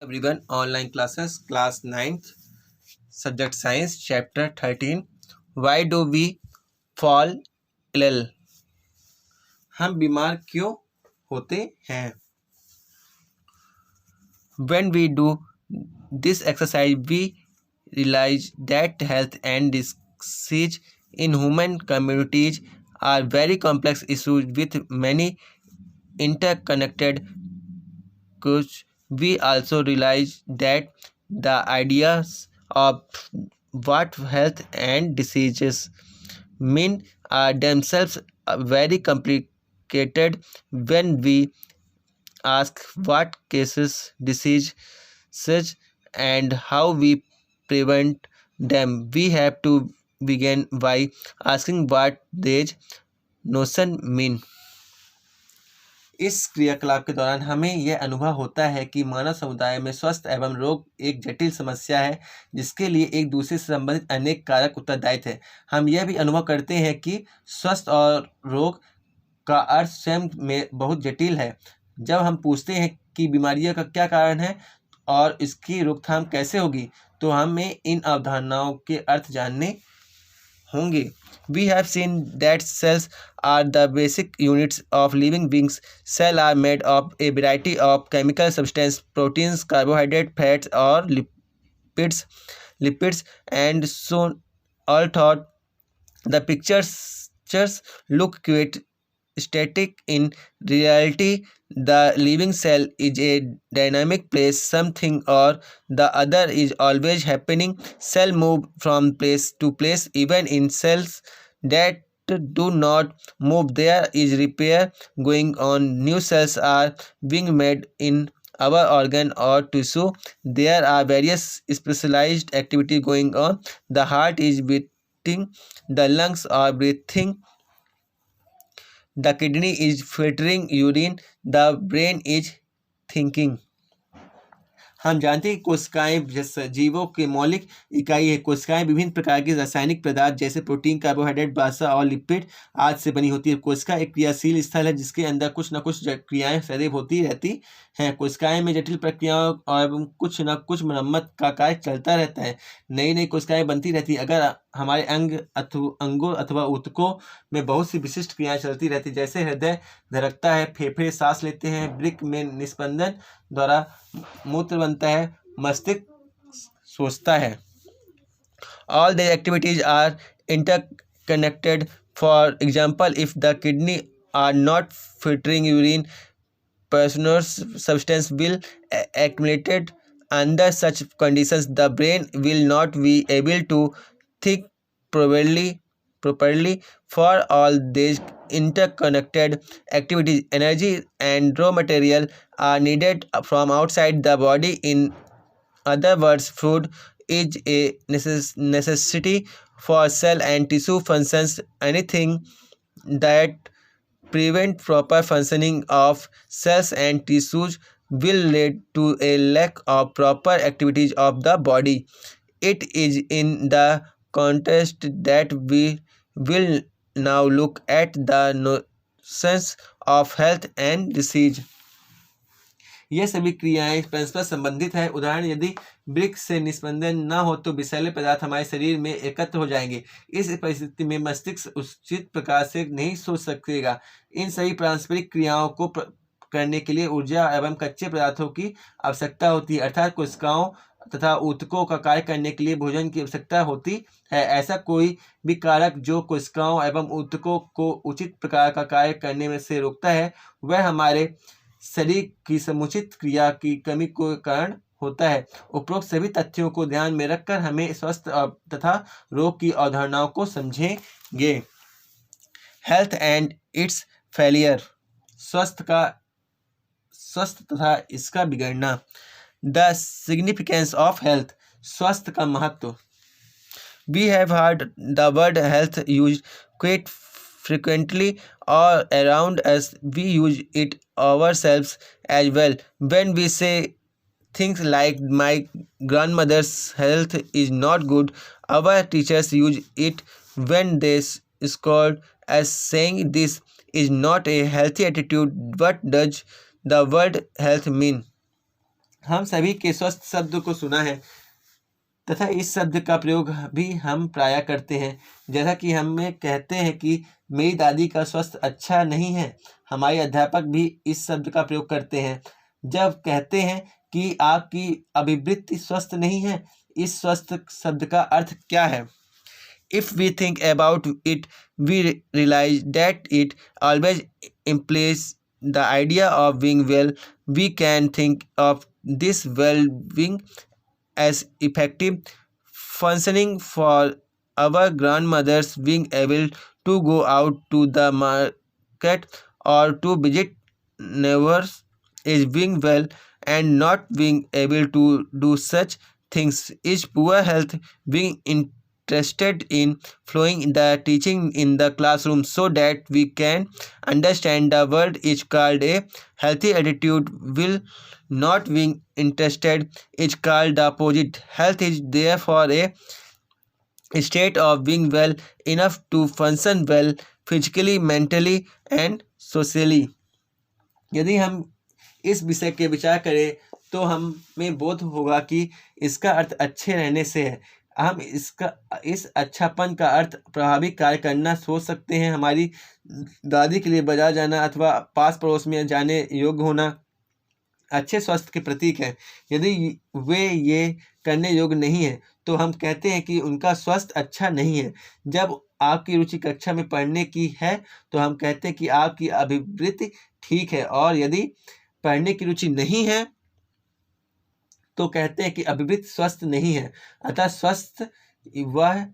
everyone. Online classes, class 9th, subject science, chapter 13. Why do we fall ill? हम बीमार क्यों होते हैं? When we do this exercise, we realize that health and disease in human communities are very complex issues with many interconnected course, we also realize that the ideas of what health and diseases mean are themselves very complicated. When we ask what cases diseases and how we prevent them, we have to begin by asking what these notion mean. इस क्रियाकलाप के दौरान हमें यह अनुभव होता है कि मानव समुदाय में स्वास्थ्य एवं रोग एक जटिल समस्या है जिसके लिए एक दूसरे से संबंधित अनेक कारक उत्तरदायित्व है। हम यह भी अनुभव करते हैं कि स्वास्थ्य और रोग का अर्थ स्वयं में बहुत जटिल है। जब हम पूछते हैं कि बीमारियों का क्या कारण है और इसकी रोकथाम कैसे होगी, तो हमें इन अवधारणाओं के अर्थ जानने होंगे। We have seen that cells are the basic units of living beings. Cells are made of a variety of chemical substances, proteins, carbohydrates, fats, or lipids, and so all thought the pictures look quite static. In reality, the living cell is a dynamic place. Something or the other is always happening. Cell move from place to place. Even in cells that do not move, there is repair going on. New cells are being made in our organ or tissue. There are various specialized activity going on. The heart is beating, the lungs are breathing, the kidney is filtering urine, the brain is thinking. हम जानते हैं कि कोशिकाएं जीवों के मौलिक इकाई है। कोशिकाएं विभिन्न प्रकार के रासायनिक पदार्थ जैसे प्रोटीन, कार्बोहाइड्रेट, वसा और लिपिड आदि से बनी होती है। कोशिका एक क्रियाशील स्थल है जिसके अंदर कुछ न कुछ क्रियाएं सदैव होती रहती हैं। कोशिकाएं में जटिल प्रक्रियाओं और कुछ न कुछ मरम्मत का कार्य चलता रहता है। नई नई कोशिकाएं बनती रहती है। अगर हमारे अंगों अथवा ऊतकों में बहुत सी विशिष्ट क्रियाएं चलती रहती, जैसे हृदय धड़कता है, फेफड़े सांस लेते हैं, वृक्क में निस्पंदन द्वारा मूत्र बनता है, मस्तिष्क सोचता है। All these activities are interconnected. For example, if the kidney are not filtering urine, poisonous substance will accumulate. Under such conditions, the brain will not be able to think properly. For all these interconnected activities, energy and raw material are needed from outside the body. In other words, food is a necessity for cell and tissue functions. Anything that prevent proper functioning of cells and tissues will lead to a lack of proper activities of the body. It is in the context that we will now look at the notions of health and disease. यह सभी क्रियाएं परस्पर संबंधित है। उदाहरण, यदि वृक्क से निस्पंदन न हो तो विषैले पदार्थ हमारे शरीर में एकत्र हो जाएंगे। इस परिस्थिति में मस्तिष्क उचित प्रकार से नहीं सोच सकेगा। इन सभी पारस्परिक क्रियाओं को करने के लिए ऊर्जा एवं कच्चे पदार्थों की आवश्यकता होती है, अर्थात कोशिकाओं तथा ऊतकों का कार्य करने के लिए भोजन की आवश्यकता होती है। ऐसा कोई भी कारक जो कोशिकाओं एवं ऊतकों को उचित प्रकार का कार्य करने में से रोकता है, वह हमारे शरीर की समुचित क्रिया की कमी के कारण होता है। उपरोक्त सभी तथ्यों को ध्यान में रखकर हमें स्वास्थ्य तथा रोग की अवधारणाओं को समझेंगे। हेल्थ एंड इट्स फेलियर, स्वास्थ्य तथा इसका बिगड़ना। द सिग्निफिकेंस ऑफ हेल्थ, स्वास्थ्य का महत्व। We have heard the word health used quite frequently all around us. We use it ourselves as well. When we say things like my grandmother's health is not good, our teachers use it when they scold us, saying this is not a healthy attitude. What does the word health mean? हम सभी के स्वस्थ शब्द को सुना है तथा इस शब्द का प्रयोग भी हम प्रायः करते हैं। जैसा कि हमें कहते हैं कि मेरी दादी का स्वास्थ्य अच्छा नहीं है, हमारे अध्यापक भी इस शब्द का प्रयोग करते हैं। जब कहते हैं कि आपकी अभिवृत्ति स्वस्थ नहीं है, इस स्वस्थ शब्द का अर्थ क्या है? If we think about it, we realize that it always implies the idea of being well. We can think of this well-being as effective functioning for our grandmothers being able to go out to the market or to visit neighbors is being well, and not being able to do such things is poor health. Being interested in following the teaching in the classroom so that we can understand the world is called a healthy attitude. Will not being interested is called the opposite. Health is therefore a state of being well enough to function well physically, mentally and socially. यदि हम इस विषय के विचार करें तो हमें बोध होगा कि इसका अर्थ अच्छे रहने से है। हम इस अच्छापन का अर्थ प्रभावी कार्य करना सोच सकते हैं। हमारी दादी के लिए बाजार जाना अथवा पास पड़ोस में जाने योग्य होना अच्छे स्वास्थ्य के प्रतीक है। यदि वे ये करने योग्य नहीं है तो हम कहते हैं कि उनका स्वास्थ्य अच्छा नहीं है। जब आपकी रुचि कक्षा में पढ़ने की है तो हम कहते हैं कि आपकी अभिवृत्ति ठीक है, और यदि पढ़ने की रुचि नहीं है तो कहते हैं कि अभिवृत्ति स्वस्थ नहीं है। अतः स्वस्थ वह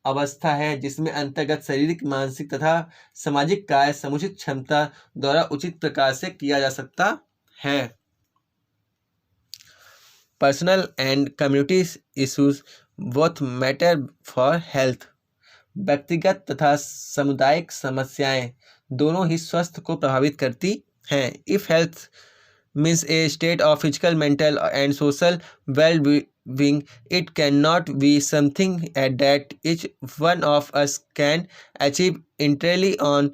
अवस्था है जिसमें अंतर्गत शारीरिक, मानसिक तथा सामाजिक कार्य समुचित क्षमता द्वारा उचित प्रकार से किया जा सकता है। Personal and community issues both matter for health. व्यक्तिगत तथा सामुदायिक समस्याएं दोनों ही स्वास्थ्य को प्रभावित करती हैं। If health means a state of physical, mental and social well-being, it cannot be something that each one of us can achieve entirely on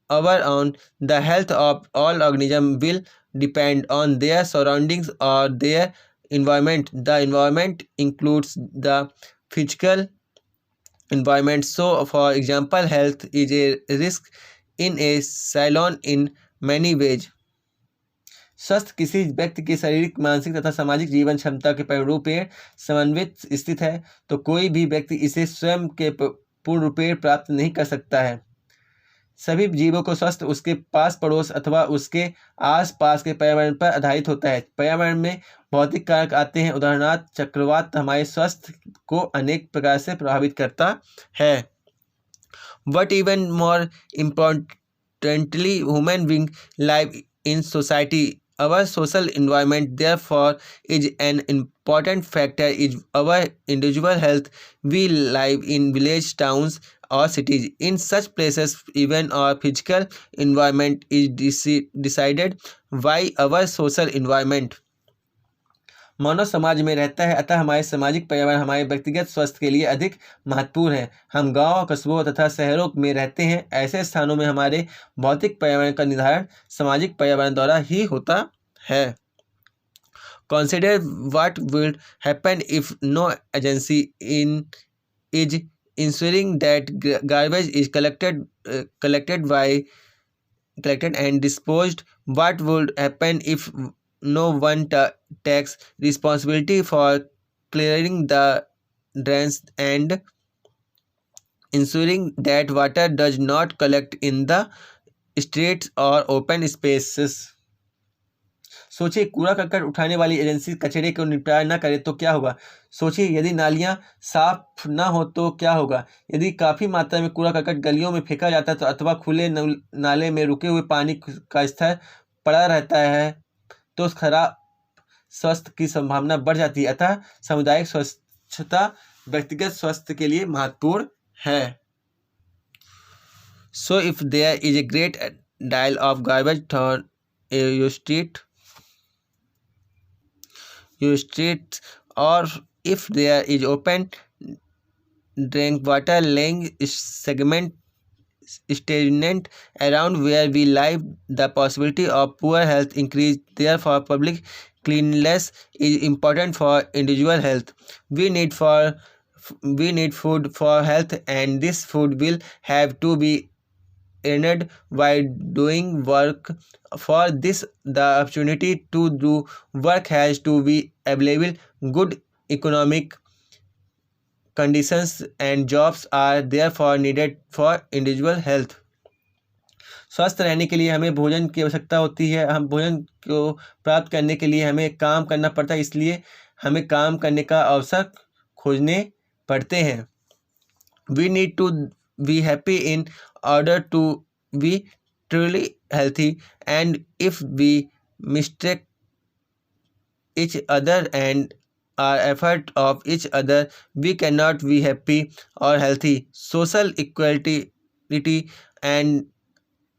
our own. The health of all organisms will depend on their surroundings or their environment. The environment includes the physical environment. So for example, health is a risk in a salon in many ways. स्वस्थ किसी व्यक्ति की शारीरिक, मानसिक तथा सामाजिक जीवन क्षमता के परिरूपेण समन्वित स्थित है तो कोई भी व्यक्ति इसे स्वयं के पूर्ण रूपेण प्राप्त नहीं कर सकता है। सभी जीवों को स्वस्थ उसके पास पड़ोस अथवा उसके आस पास के पर्यावरण पर आधारित होता है। पर्यावरण में भौतिक कारक आते हैं। उदाहरणार्थ चक्रवात हमारे स्वास्थ्य को अनेक प्रकार से प्रभावित करता है। But even more importantly human being live in society. Our social environment, therefore, is an important factor in our individual health. We live in villages, towns, or cities. In such places, even our physical environment is decided by our social environment. मानव समाज में रहता है, अतः हमारे सामाजिक पर्यावरण हमारे व्यक्तिगत स्वास्थ्य के लिए अधिक महत्वपूर्ण है। हम गांव, कस्बों तथा शहरों में रहते हैं। ऐसे स्थानों में हमारे भौतिक पर्यावरण का निर्धारण सामाजिक पर्यावरण द्वारा ही होता है। Consider what would happen if no agency is ensuring that garbage is collected and disposed. What would happen if no one takes responsibility for clearing the drains and ensuring that water does not collect in the streets or open spaces? सोचिए, कूड़ा करकट उठाने वाली agency कचरे को निपटारा न करे तो क्या होगा। सोचिए, यदि नालियां साफ न हो तो क्या होगा। यदि काफ़ी मात्रा में कूड़ा करकट गलियों में फेंका जाता है तो अथवा खुले नाले में रुके हुए पानी का स्तर पड़ा रहता है तो खराब स्वास्थ्य की संभावना बढ़ जाती है। अतः सामुदायिक स्वच्छता व्यक्तिगत स्वास्थ्य के लिए महत्वपूर्ण है। So if there is a great deal of garbage on your streets, or if there is open drink water laying stagnant around where we live, the possibility of poor health increase. Therefore, public cleanliness is important for individual health. We need food for health, and this food will have to be earned while doing work. For this, the opportunity to do work has to be available. Good economic conditions and jobs are therefore needed for individual health. स्वस्थ रहने के लिए हमें भोजन की आवश्यकता होती है। हम भोजन को प्राप्त करने के लिए हमें काम करना पड़ता है, इसलिए हमें काम करने का अवसर खोजने पड़ते हैं। We need to be happy in order to be truly healthy, and if we mistake each other and our effort of each other, we cannot be happy or healthy. Social equality and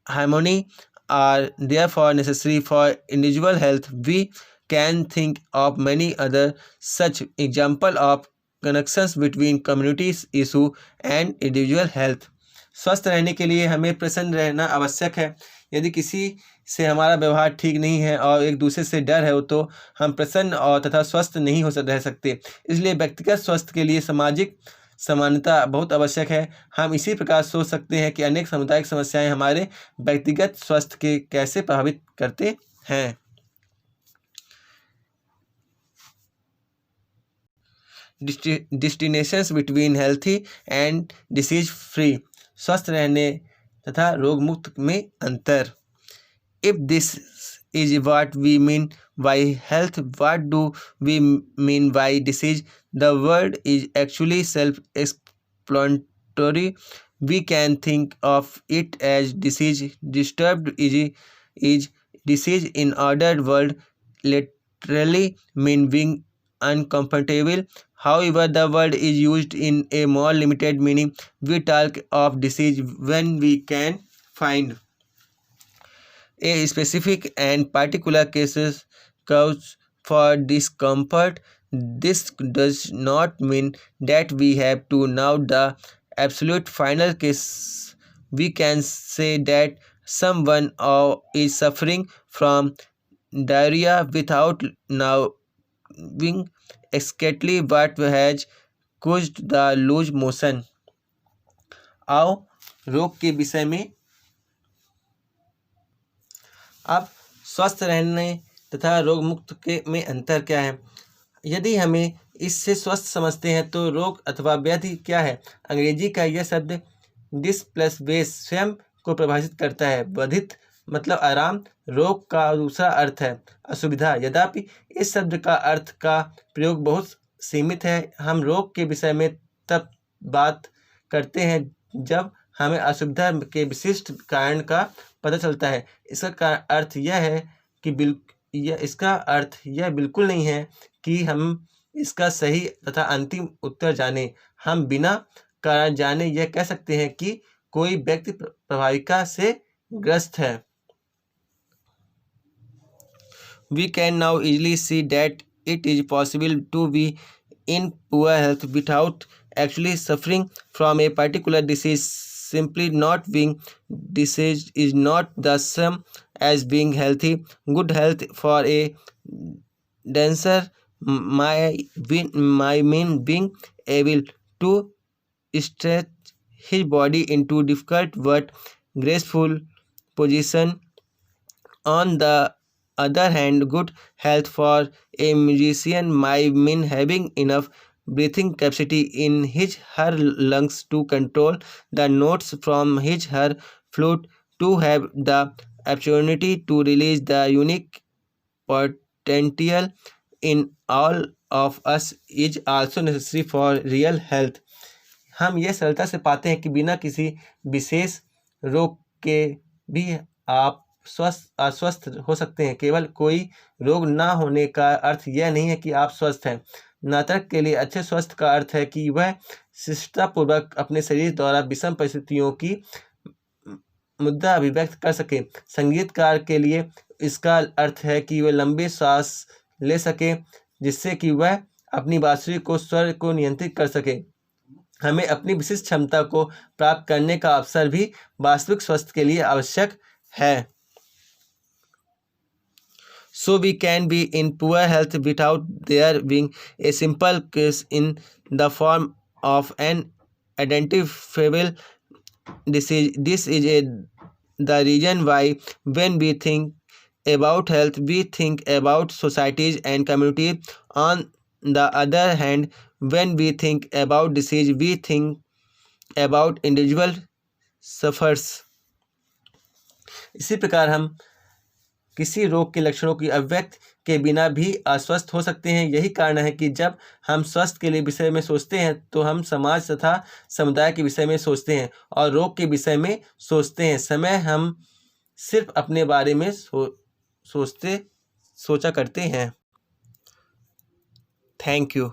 harmony are therefore necessary for individual health. We can think of many other such example of connections between communities issue and individual health. स्वस्थ रहने के लिए हमें प्रसन्न रहना आवश्यक है। यदि किसी से हमारा व्यवहार ठीक नहीं है और एक दूसरे से डर है, तो हम प्रसन्न और तथा स्वस्थ नहीं रह सकते। इसलिए व्यक्तिगत स्वास्थ्य के लिए सामाजिक समानता बहुत आवश्यक है। हम इसी प्रकार सोच सकते हैं कि अनेक सामुदायिक समस्याएं हमारे व्यक्तिगत स्वास्थ्य के कैसे प्रभावित करते हैं। Destinations between healthy and disease free, स्वस्थ रहने तथा रोग मुक्त में अंतर। If this is what we mean by health, what do we mean by disease? The word is actually self explanatory. We can think of it as disease. Disturbed is disease in order world literally mean being uncomfortable. However, the word is used in a more limited meaning. We talk of disease when we can find a specific and particular cases cause for discomfort. This does not mean that we have to know the absolute final case. We can say that someone is suffering from diarrhea without knowing exactly what has caused the loose motion. आओ रोग के विषय में अब स्वस्थ रहने तथा रोग मुक्त के में अंतर क्या है। यदि हमें इससे स्वस्थ समझते हैं तो रोग अथवा व्याधि क्या है। अंग्रेजी का यह शब्द डिस प्लस बेस स्वयं को परिभाषित करता है। बाधित मतलब आराम, रोग का दूसरा अर्थ है असुविधा। यद्यपि इस शब्द का अर्थ का प्रयोग बहुत सीमित है। हम रोग के विषय में तब बात करते हैं जब हमें असुविधा के विशिष्ट कारण का पता चलता है। इसका अर्थ यह है कि इसका अर्थ यह बिल्कुल नहीं है कि हम इसका सही तथा अंतिम उत्तर जाने। हम बिना कारण जाने यह कह सकते हैं कि कोई व्यक्ति प्रभाविका से ग्रस्त है। We can now easily see that it is possible to be in poor health without actually suffering from a particular disease. Simply not being diseased is not the same as being healthy. Good health for a dancer might mean being able to stretch his body into difficult but graceful position. On the other hand, good health for a musician might mean having enough breathing capacity in his her lungs to control the notes from his her flute, to have the opportunity to release the unique potential in all of us is also necessary for real health. हम यह सरलता से पाते हैं कि बिना किसी विशेष रोग के भी आप अस्वस्थ हो सकते हैं। केवल कोई रोग ना होने का अर्थ यह नहीं है कि आप स्वस्थ हैं। नाटक के लिए अच्छे स्वास्थ्य का अर्थ है कि वह शिष्टतापूर्वक अपने शरीर द्वारा विषम परिस्थितियों की मुद्दा अभिव्यक्त कर सके। संगीतकार के लिए इसका अर्थ है कि वह लंबे सांस ले सके जिससे कि वह अपनी बांसुरी को स्वर को नियंत्रित कर सके। हमें अपनी विशिष्ट क्षमता को प्राप्त करने का अवसर भी वास्तविक स्वास्थ्य के लिए आवश्यक है। So we can be in poor health without there being a simple cause in the form of an identifiable disease. This is the reason why when we think about health, we think about societies and communities. On the other hand, when we think about disease, we think about individual suffers. इसी प्रकार हम किसी रोग के लक्षणों की अव्यक्त के बिना भी अस्वस्थ हो सकते हैं। यही कारण है कि जब हम स्वास्थ्य के लिए विषय में सोचते हैं तो हम समाज तथा समुदाय के विषय में सोचते हैं और रोग के विषय में सोचते हैं समय हम सिर्फ अपने बारे में सोचा करते हैं। Thank you.